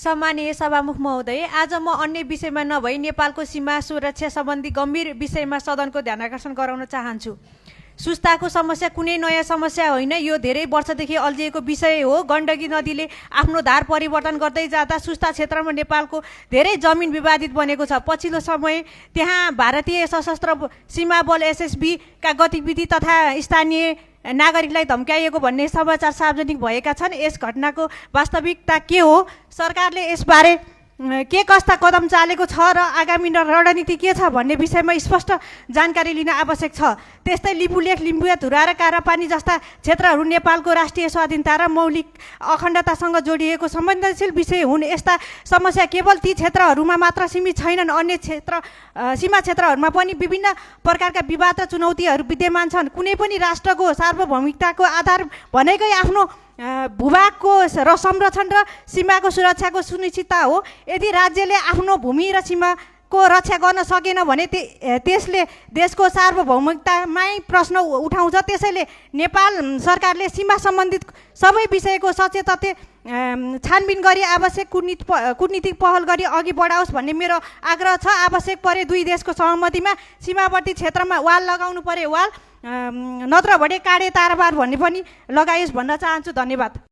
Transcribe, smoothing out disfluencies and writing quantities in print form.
सम्मानीय सभामुख महोदय, आज म अन्य विषयमा नभई नेपालको सीमा सुरक्षा सम्बन्धी गम्भीर विषयमा सदनको ध्यान आकर्षण गराउन चाहन्छु। सुस्ताको समस्या कुनै नयाँ समस्या होइन, यो धेरै वर्षदेखि अल्झिएको विषय हो। गण्डकी नदीले आफ्नो धार परिवर्तन गर्दै जाँदा सुस्ता क्षेत्रमा नेपालको धेरै जमिन विवादित बनेको छ। पछिल्लो समय त्यहाँ भारतीय सशस्त्र सीमा बल एसएसबी का गतिविधि तथा स्थानीय नागरिकलाई धम्काइएको भन्ने समाचार सार्वजनिक भएका छन्। यस घटनाको वास्तविकता के हो, सरकारले यसबारे के कस्ता कदम चालेको छ र आगामी रणनीति के छ भन्ने विषयमा स्पष्ट जानकारी लिन आवश्यक छ। त्यस्तै लिपुलेख, लिम्बुवा, धुरा र कारापानी जस्ता क्षेत्रहरू नेपालको राष्ट्रिय स्वाधीनता र मौलिक अखण्डतासँग जोडिएको संवेदनशील विषय हुन्। यस्ता समस्या केवल ती क्षेत्रहरूमा मात्र सीमित छैनन्, अन्य सीमा क्षेत्रहरूमा पनि विभिन्न प्रकारका विवाद र चुनौतीहरू विद्यमान छन्। कुनै पनि राष्ट्रको सार्वभौमिकताको आधार भनेकै आफ्नो भूभागको संरक्षण र सीमाको सुरक्षाको सुनिश्चितता हो। यदि राज्यले आफ्नो भूमि र सीमाको रक्षा गर्न सकेन भने त्यसले देशको सार्वभौमिकतामै प्रश्न उठाउँछ। त्यसैले नेपाल सरकारले सीमा सम्बन्धित सबै विषयको सचेत तथ्य छानबिन गरी आवश्यक कूटनीतिक पहल गरी अघि बढाओस् भन्ने मेरो आग्रह छ। आवश्यक परे दुई देशको सहमतिमा सीमावर्ती क्षेत्रमा वाल लगाउनु परे वाल, नत्र भने काँडे तारबार भन्ने पनि लगाइयोस् भन्न चाहन्छु। धन्यवाद।